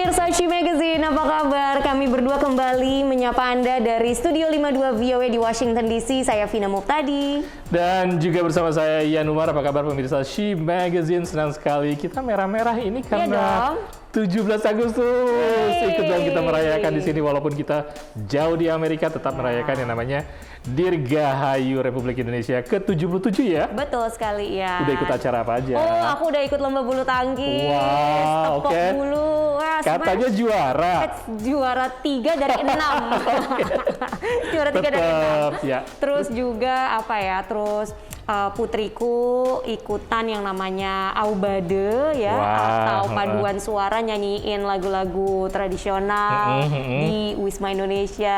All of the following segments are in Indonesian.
Pemirsa She Magazine, apa kabar? Kami berdua kembali menyapa Anda dari Studio 52 VOA di Washington DC. Saya Vina Muhtadi. Dan juga bersama saya Ian Umar. Apa kabar pemirsa She Magazine? Senang sekali kita merah-merah ini karena 17 Agustus. Ikut dong kita merayakan di sini walaupun kita jauh di Amerika, tetap merayakan yang namanya Dirgahayu Republik Indonesia ke-77 ya? Betul sekali ya. Udah ikut acara apa aja? Oh, aku udah ikut lomba bulu tangkis. Wow, oke. Bulu. Wah, katanya juara. Juara 3 dari 6. Juara 3 dari 6. Ya. Terus juga apa ya? Terus putriku ikutan yang namanya Aubade ya, atau paduan suara nyanyiin lagu-lagu tradisional di Wisma Indonesia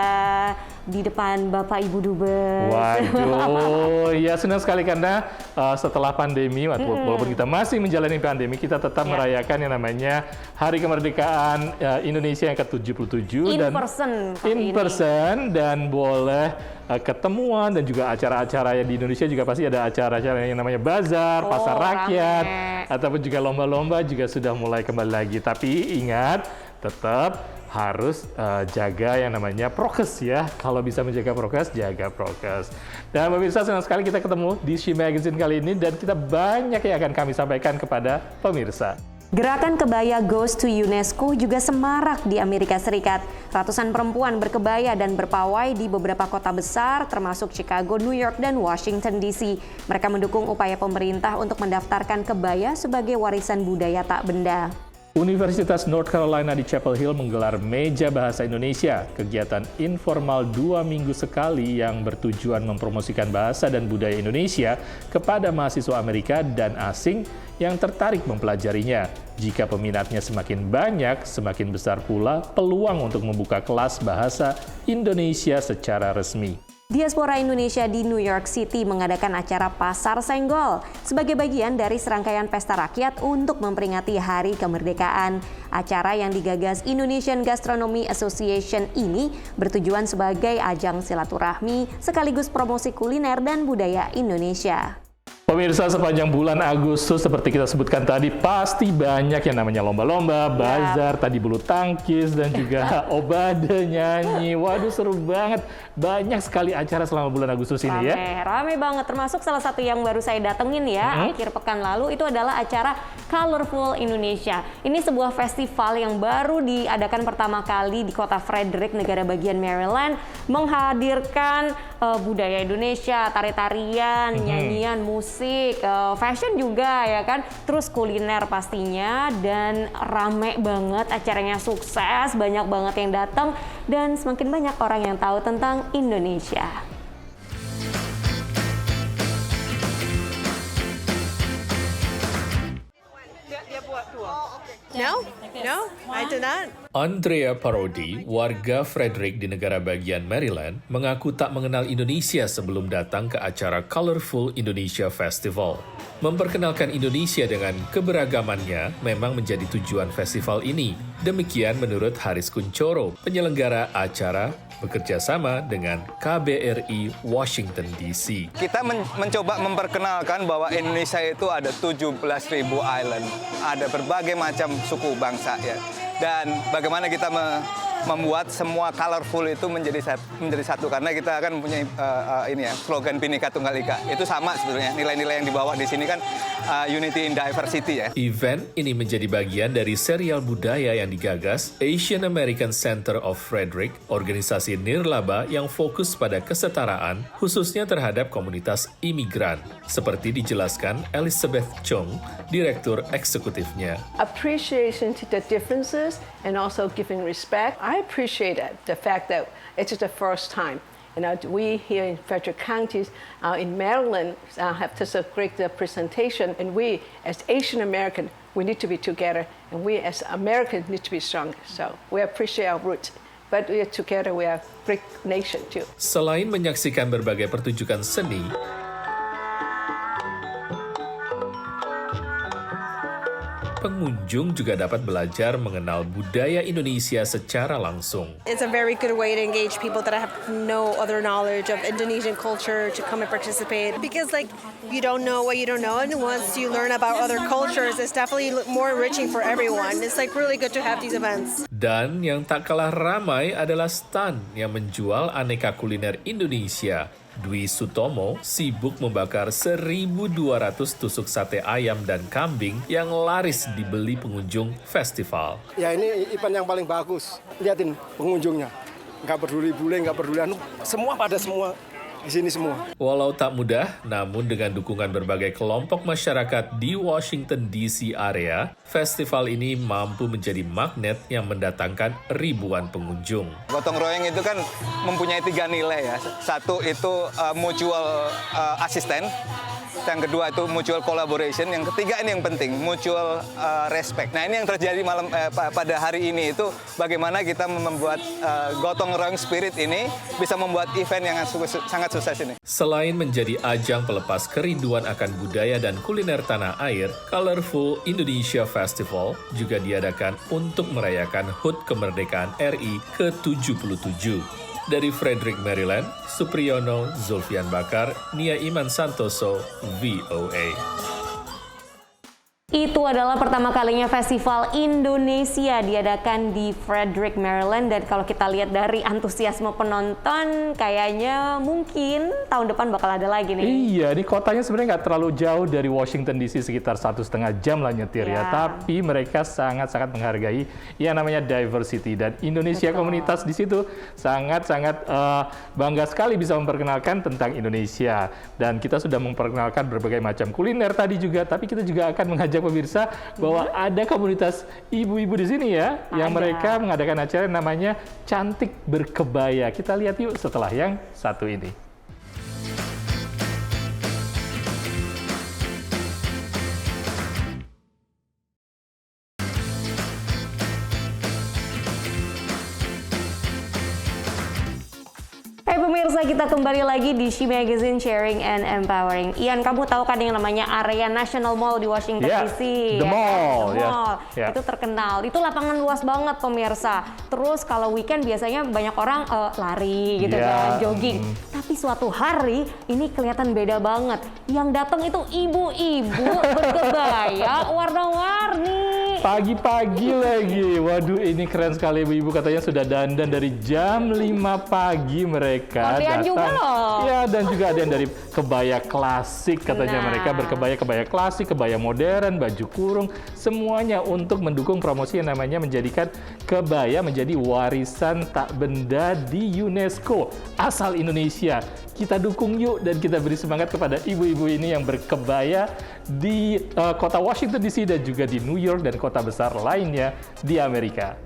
di depan Bapak Ibu Dubes. Waduh, ya senang sekali karena setelah pandemi, walaupun kita masih menjalani pandemi, kita tetap merayakan yang namanya Hari Kemerdekaan Indonesia yang ke-77 in person dan boleh ketemuan dan juga acara-acara yang di Indonesia juga pasti ada acara-acara yang namanya bazar, pasar rakyat, ataupun juga lomba-lomba juga sudah mulai kembali lagi. Tapi ingat, tetap harus jaga yang namanya prokes ya. Kalau bisa menjaga prokes, jaga prokes. Dan pemirsa, senang sekali kita ketemu di She Magazine kali ini dan kita banyak yang akan kami sampaikan kepada pemirsa. Gerakan kebaya Goes to UNESCO juga semarak di Amerika Serikat. Ratusan perempuan berkebaya dan berpawai di beberapa kota besar termasuk Chicago, New York, dan Washington DC. Mereka mendukung upaya pemerintah untuk mendaftarkan kebaya sebagai warisan budaya tak benda. Universitas North Carolina di Chapel Hill menggelar Meja Bahasa Indonesia, kegiatan informal 2 minggu sekali yang bertujuan mempromosikan bahasa dan budaya Indonesia kepada mahasiswa Amerika dan asing yang tertarik mempelajarinya. Jika peminatnya semakin banyak, semakin besar pula peluang untuk membuka kelas bahasa Indonesia secara resmi. Diaspora Indonesia di New York City mengadakan acara Pasar Senggol sebagai bagian dari serangkaian pesta rakyat untuk memperingati Hari Kemerdekaan. Acara yang digagas Indonesian Gastronomy Association ini bertujuan sebagai ajang silaturahmi sekaligus promosi kuliner dan budaya Indonesia. Pemirsa, sepanjang bulan Agustus seperti kita sebutkan tadi pasti banyak yang namanya lomba-lomba, bazar, tadi bulu tangkis dan juga obade nyanyi. Waduh, seru banget. Banyak sekali acara selama bulan Agustus ini ya. Rame banget, termasuk salah satu yang baru saya datengin ya akhir pekan lalu itu adalah acara Colorful Indonesia. Ini sebuah festival yang baru diadakan pertama kali di kota Frederick, negara bagian Maryland, menghadirkan budaya Indonesia, tari-tarian, nyanyian, musik, fashion juga ya kan, terus kuliner pastinya, dan rame banget, acaranya sukses, banyak banget yang datang dan semakin banyak orang yang tahu tentang Indonesia. No, I do not. Andrea Parodi, warga Frederick di negara bagian Maryland, mengaku tak mengenal Indonesia sebelum datang ke acara Colorful Indonesia Festival. Memperkenalkan Indonesia dengan keberagamannya memang menjadi tujuan festival ini. Demikian menurut Haris Kuncoro, penyelenggara acara bekerja sama dengan KBRI Washington DC. Kita mencoba memperkenalkan bahwa Indonesia itu ada 17.000 island, ada berbagai macam suku bangsa ya. Dan bagaimana kita membuat semua colorful itu menjadi satu, karena kita kan mempunyai slogan Bhinneka Tunggal Ika. Itu sama sebetulnya, nilai-nilai yang dibawa di sini kan unity in diversity ya. Event ini menjadi bagian dari serial budaya yang digagas Asian American Center of Frederick, organisasi nirlaba yang fokus pada kesetaraan khususnya terhadap komunitas imigran, seperti dijelaskan Elizabeth Chung, direktur eksekutifnya. Appreciation to the differences and also giving respect. I appreciate the fact that it's the first time. We here in Frederick County, in Maryland, have such a great presentation. And we, as Asian American, we need to be together. And we, as Americans, need to be strong. So we appreciate our roots. But we are together, we are a great nation too. Selain menyaksikan berbagai pertunjukan seni, pengunjung juga dapat belajar mengenal budaya Indonesia secara langsung. It's a very good way to engage people that have no other knowledge of Indonesian culture to come and participate. Because you don't know what you don't know, and once you learn about other cultures, it's definitely more enriching for everyone. It's really good to have these events. Dan yang tak kalah ramai adalah stand yang menjual aneka kuliner Indonesia. Dwi Sutomo sibuk membakar 1.200 tusuk sate ayam dan kambing yang laris dibeli pengunjung festival. Ya ini event yang paling bagus. Lihatin pengunjungnya. Nggak peduli bule, nggak peduli semua pada semua. Di sini semua. Walau tak mudah, namun dengan dukungan berbagai kelompok masyarakat di Washington DC area, festival ini mampu menjadi magnet yang mendatangkan ribuan pengunjung. Gotong royong itu kan mempunyai 3 nilai ya. Satu itu mutual assistant. Yang kedua itu mutual collaboration, yang ketiga ini yang penting, mutual respect. Nah ini yang terjadi pada hari ini itu bagaimana kita membuat gotong royong spirit ini bisa membuat event yang sangat sukses ini. Selain menjadi ajang pelepas kerinduan akan budaya dan kuliner tanah air, Colorful Indonesia Festival juga diadakan untuk merayakan HUT kemerdekaan RI ke-77. Dari Frederick, Maryland, Supriyono Zulfian Bakar, Nia Iman Santoso, VOA. Itu adalah pertama kalinya Festival Indonesia diadakan di Frederick, Maryland. Dan kalau kita lihat dari antusiasme penonton, kayaknya mungkin tahun depan bakal ada lagi nih. Iya, ini kotanya sebenarnya nggak terlalu jauh dari Washington DC, sekitar 1,5 jam lah nyetir ya. Tapi mereka sangat-sangat menghargai yang namanya diversity. Dan Indonesia komunitas di situ sangat-sangat bangga sekali bisa memperkenalkan tentang Indonesia. Dan kita sudah memperkenalkan berbagai macam kuliner tadi juga, tapi kita juga akan mengajak pemirsa bahwa ada komunitas ibu-ibu di sini ya, yang mereka mengadakan acara yang namanya Cantik Berkebaya. Kita lihat yuk setelah yang satu ini. Pemirsa, kita kembali lagi di She Magazine, Sharing and Empowering. Ian, kamu tahu kan yang namanya area National Mall di Washington DC? The Mall. The Mall. Itu terkenal. Itu lapangan luas banget, pemirsa. Terus kalau weekend biasanya banyak orang lari gitu kan, jogging. Tapi suatu hari ini kelihatan beda banget. Yang datang itu ibu-ibu berkebaya warna-warni. Pagi-pagi lagi. Waduh, ini keren sekali ibu-ibu, katanya sudah dandan dari jam 5 pagi mereka datang. Juga loh. Ya, dan juga ada yang dari kebaya klasik katanya. Mereka berkebaya klasik, kebaya modern, baju kurung, semuanya untuk mendukung promosi yang namanya menjadikan kebaya menjadi warisan tak benda di UNESCO asal Indonesia. Kita dukung yuk dan kita beri semangat kepada ibu-ibu ini yang berkebaya di kota Washington DC dan juga di New York dan kota besar lainnya di Amerika.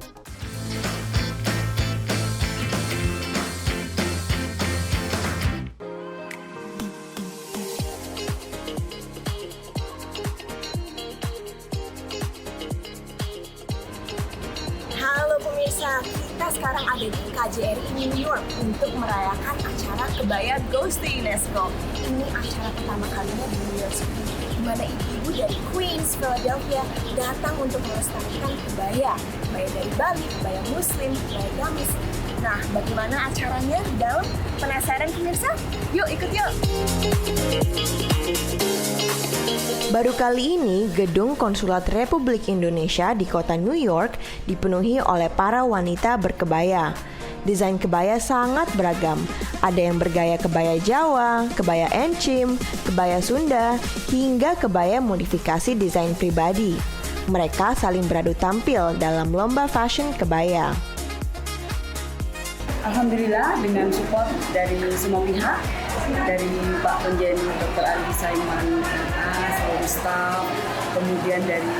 Halo pemirsa, kita sekarang ada di KJRI New York untuk merayakan acara Kebaya Goes to UNESCO. Ini acara pertama kalinya di New York City, di mana ibu-ibu dari Queens, Philadelphia datang untuk melestarikan kebaya. Kebaya dari Bali, kebaya Muslim, kebaya gamis. Nah, bagaimana acaranya di dalam? Penasaran pemirsa? Yuk ikut yuk! Baru kali ini, Gedung Konsulat Republik Indonesia di kota New York dipenuhi oleh para wanita berkebaya. Desain kebaya sangat beragam. Ada yang bergaya kebaya Jawa, kebaya Encim, kebaya Sunda, hingga kebaya modifikasi desain pribadi. Mereka saling beradu tampil dalam lomba fashion kebaya. Alhamdulillah dengan support dari semua pihak, dari Pak Penjen Dr. Ali Saiman, seluruh staf, kemudian dari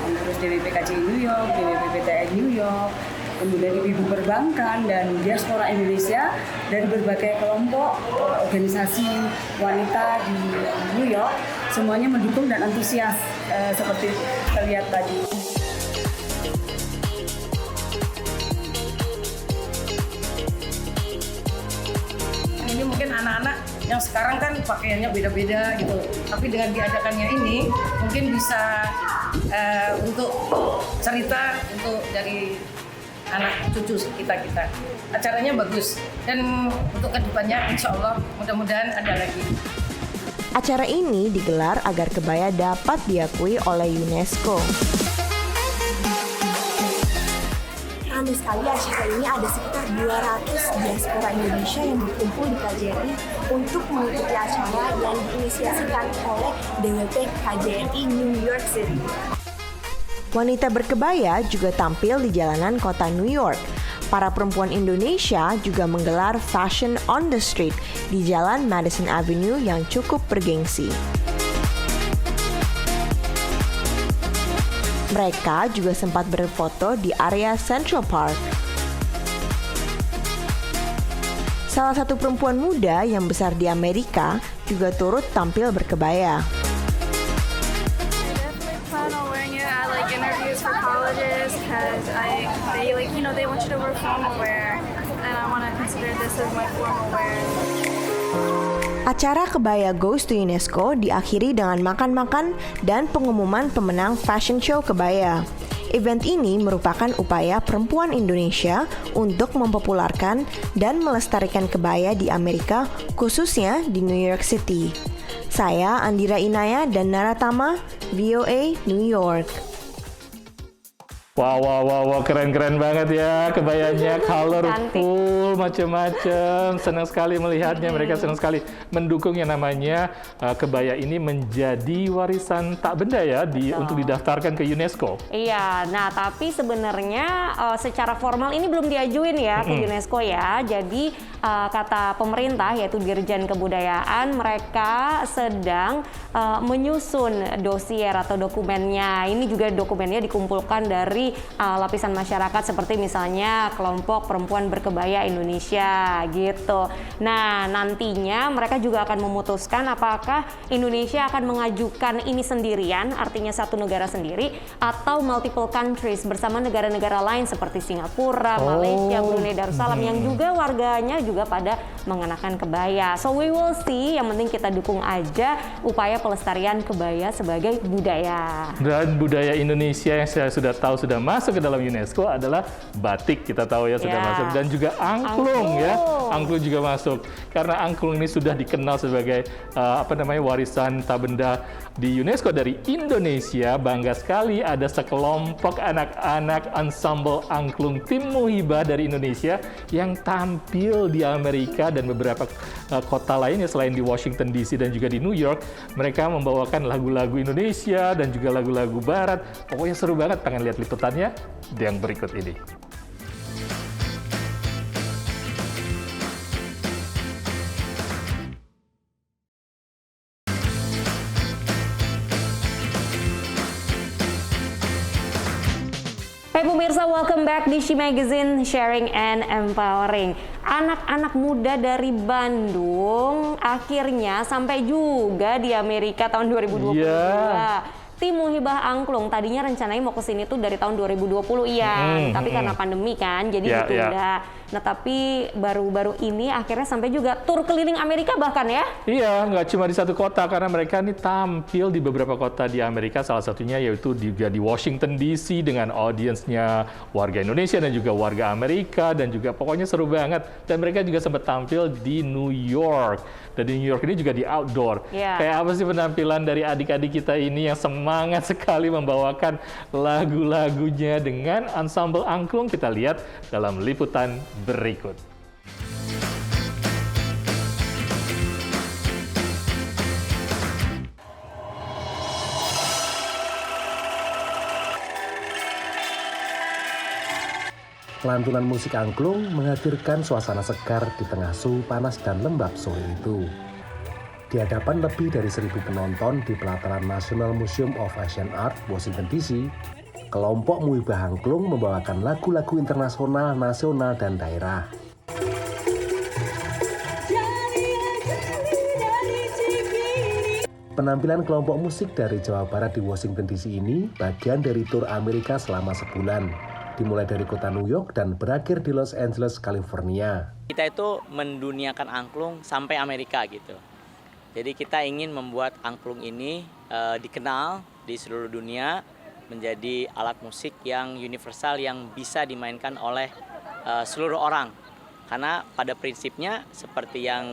pengurus DWP KJRI New York, DWP PTN New York, kemudian ibu perbankan dan diaspora Indonesia dari berbagai kelompok organisasi wanita di New York, semuanya mendukung dan antusias seperti terlihat tadi. Ini mungkin anak-anak yang sekarang kan pakaiannya beda-beda gitu, tapi dengan diadakannya ini mungkin bisa untuk cerita untuk dari anak cucu kita. Acaranya bagus dan untuk kedepannya insya Allah mudah-mudahan ada lagi. Acara ini digelar agar kebaya dapat diakui oleh UNESCO. Ramai sekali acara ini, ada sekitar 200 diaspora Indonesia yang berkumpul di KJRI untuk mengikuti acara yang diinisiasikan oleh DWP KJRI New York City. Wanita berkebaya juga tampil di jalanan kota New York. Para perempuan Indonesia juga menggelar Fashion on the Street di Jalan Madison Avenue yang cukup bergengsi. Mereka juga sempat berfoto di area Central Park. Salah satu perempuan muda yang besar di Amerika juga turut tampil berkebaya. For colleges because they want you to wear formal wear and I want to consider this as my formal wear. Acara Kebaya Goes to UNESCO diakhiri dengan makan-makan dan pengumuman pemenang fashion show kebaya. Event ini merupakan upaya perempuan Indonesia untuk mempopularkan dan melestarikan kebaya di Amerika, khususnya di New York City. Saya Andira Inaya dan Naratama, VOA New York. Wow, keren banget ya kebayanya, colorful, macam-macam. Senang sekali melihatnya, mereka senang sekali mendukung yang namanya kebaya ini menjadi warisan tak benda ya untuk didaftarkan ke UNESCO. Iya, nah tapi sebenarnya secara formal ini belum diajuin ya ke UNESCO ya. Jadi kata pemerintah yaitu Dirjen Kebudayaan, mereka sedang menyusun dosier atau dokumennya. Ini juga dokumennya dikumpulkan dari lapisan masyarakat seperti misalnya kelompok perempuan berkebaya Indonesia gitu. Nah, nantinya mereka juga akan memutuskan apakah Indonesia akan mengajukan ini sendirian, artinya satu negara sendiri, atau multiple countries bersama negara-negara lain seperti Singapura, Malaysia, Brunei Darussalam yang juga warganya juga pada mengenakan kebaya. So we will see, yang penting kita dukung aja upaya pelestarian kebaya sebagai budaya. Dan budaya Indonesia yang saya sudah tahu sudah masuk ke dalam UNESCO adalah batik, kita tahu ya sudah masuk, dan juga angklung ya. Angklung juga masuk karena angklung ini sudah dikenal sebagai warisan tak benda di UNESCO dari Indonesia. Bangga sekali ada sekelompok anak-anak ensemble angklung tim Muhibah dari Indonesia yang tampil di Amerika dan beberapa kota lainnya selain di Washington DC dan juga di New York. Mereka membawakan lagu-lagu Indonesia dan juga lagu-lagu Barat. Pokoknya seru banget, pengen lihat liputannya yang berikut ini. Hai pemirsa, welcome back di She Magazine, Sharing and Empowering. Anak-anak muda dari Bandung akhirnya sampai juga di Amerika tahun 2022. Tim Muhibah Angklung tadinya rencananya mau ke sini tuh dari tahun 2020 tapi karena pandemi kan jadi ditunda. Nah tapi baru-baru ini akhirnya sampai juga tur keliling Amerika bahkan ya? Iya, nggak cuma di satu kota karena mereka ini tampil di beberapa kota di Amerika, salah satunya yaitu juga di Washington DC dengan audiensnya warga Indonesia dan juga warga Amerika dan juga pokoknya seru banget. Dan mereka juga sempat tampil di New York. Dan di New York ini juga di outdoor. Kayak apa sih penampilan dari adik-adik kita ini yang semangat sekali membawakan lagu-lagunya dengan ensemble angklung? Kita lihat dalam liputan berikut. Lantunan musik angklung menghadirkan suasana segar di tengah suhu panas dan lembab sore itu. Di hadapan lebih dari 1.000 penonton di pelataran National Museum of Asian Art, Washington DC, kelompok Muhibah Angklung membawakan lagu-lagu internasional, nasional, dan daerah. Penampilan kelompok musik dari Jawa Barat di Washington DC ini bagian dari tur Amerika selama sebulan. Dimulai dari kota New York dan berakhir di Los Angeles, California. Kita itu menduniakan angklung sampai Amerika gitu. Jadi kita ingin membuat angklung ini dikenal di seluruh dunia menjadi alat musik yang universal yang bisa dimainkan oleh seluruh orang. Karena pada prinsipnya seperti yang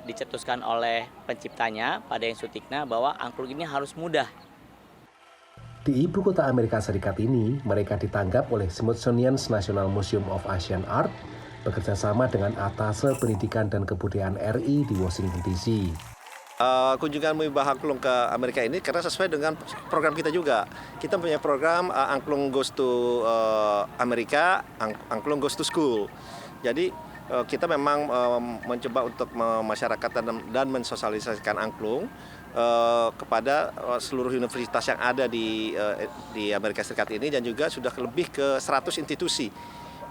dicetuskan oleh penciptanya, pada yang Sutikna, bahwa angklung ini harus mudah. Di ibu kota Amerika Serikat ini, mereka ditanggap oleh Smithsonian National Museum of Asian Art bekerja sama dengan Atase Pendidikan dan Kebudayaan RI di Washington DC. Kunjungan Muhibah Angklung ke Amerika ini karena sesuai dengan program kita juga. Kita punya program Angklung Goes to Amerika, Angklung Goes to School. Jadi kita memang mencoba untuk memasyarakatkan dan mensosialisasikan angklung kepada seluruh universitas yang ada di Amerika Serikat ini, dan juga sudah lebih ke 100 institusi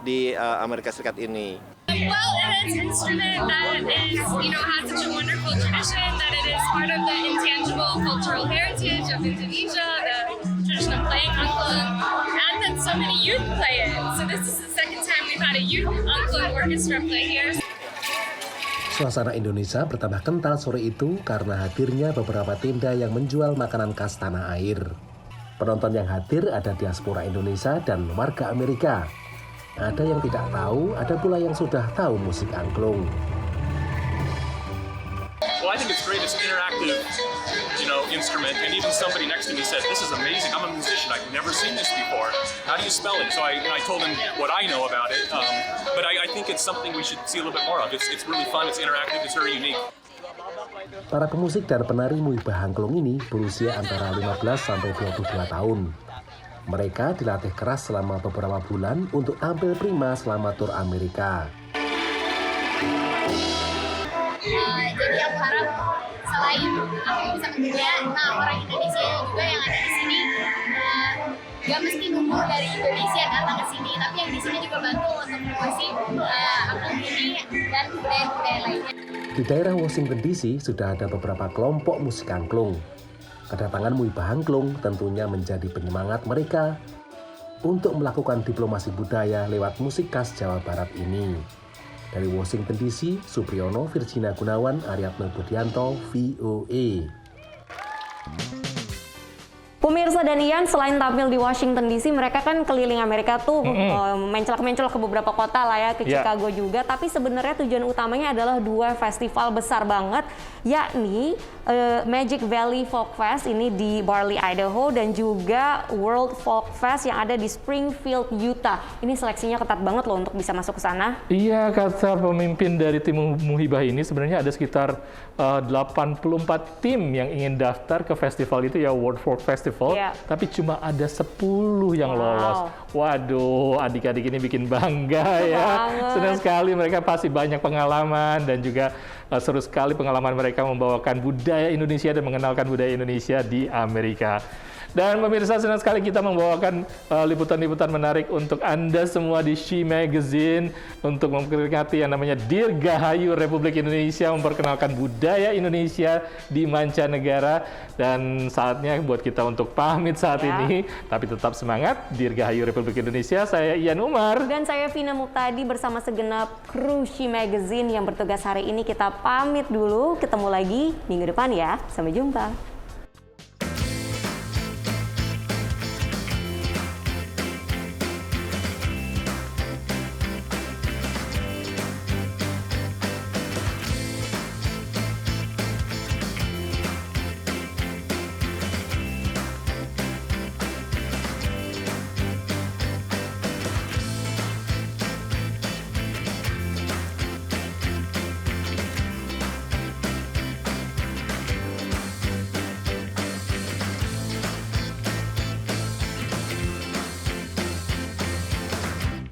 di Amerika Serikat ini. Well, it's an instrument that is, has such a wonderful tradition, that it is part of the intangible cultural heritage of Indonesia, the tradition of playing angklung, and that so many youth play it. So this is the second time we've had a youth angklung orchestra play here. Suasana Indonesia bertambah kental sore itu karena hadirnya beberapa tenda yang menjual makanan khas tanah air. Penonton yang hadir ada diaspora Indonesia dan warga Amerika. Ada yang tidak tahu, ada pula yang sudah tahu musik angklung. Well, I think it's great. It's an interactive, instrument. And even somebody next to me said, "This is amazing. I'm a musician. I've never seen this before. How do you spell it?" So I told him what I know about it. But I think it's something we should see a little bit more of. It's really fun. It's interactive. It's very unique. Para pemusik dan penari Muhibah Angklung ini berusia antara 15 sampai 22 tahun. Mereka dilatih keras selama beberapa bulan untuk tampil prima selama tur Amerika. Jadi aku harap selain aku bisa kerja, orang Indonesia juga yang ada di sini gak mesti nunggu dari Indonesia datang ke sini, tapi yang di sini juga bantu untuk promosi angklung ini dan budaya-budaya lainnya. Di daerah Washington DC sudah ada beberapa kelompok musik angklung. Kedatangan Muhibah Angklung tentunya menjadi penyemangat mereka untuk melakukan diplomasi budaya lewat musik khas Jawa Barat ini. Dari Washington DC, Supriyono, Virginia Gunawan, Aryatno Budianto, VOA. Pemirsa dan Ian, selain tampil di Washington DC, mereka kan keliling Amerika tuh mencolok-mencolok ke beberapa kota lah ya, ke Chicago juga. Tapi sebenarnya tujuan utamanya adalah dua festival besar banget, yakni Magic Valley Folk Fest ini di Barley, Idaho, dan juga World Folk Fest yang ada di Springfield, Utah. Ini seleksinya ketat banget loh untuk bisa masuk ke sana. Iya, kata pemimpin dari tim Muhibah ini sebenarnya ada sekitar 84 tim yang ingin daftar ke festival itu ya, World Folk Festival. Tapi cuma ada 10 yang lolos. Waduh, adik-adik ini bikin bangga ya. Senang sekali, mereka pasti banyak pengalaman dan juga seru sekali pengalaman mereka membawakan budaya Indonesia dan mengenalkan budaya Indonesia di Amerika. Dan pemirsa, senang sekali kita membawakan liputan-liputan menarik untuk Anda semua di She Magazine untuk memperingati yang namanya Dirgahayu Republik Indonesia, memperkenalkan budaya Indonesia di mancanegara. Dan saatnya buat kita untuk pamit saat ini, tapi tetap semangat. Dirgahayu Republik Indonesia, saya Ian Umar. Dan saya Vina Muktadi bersama segenap kru She Magazine yang bertugas hari ini. Kita pamit dulu, ketemu lagi minggu depan ya. Sampai jumpa.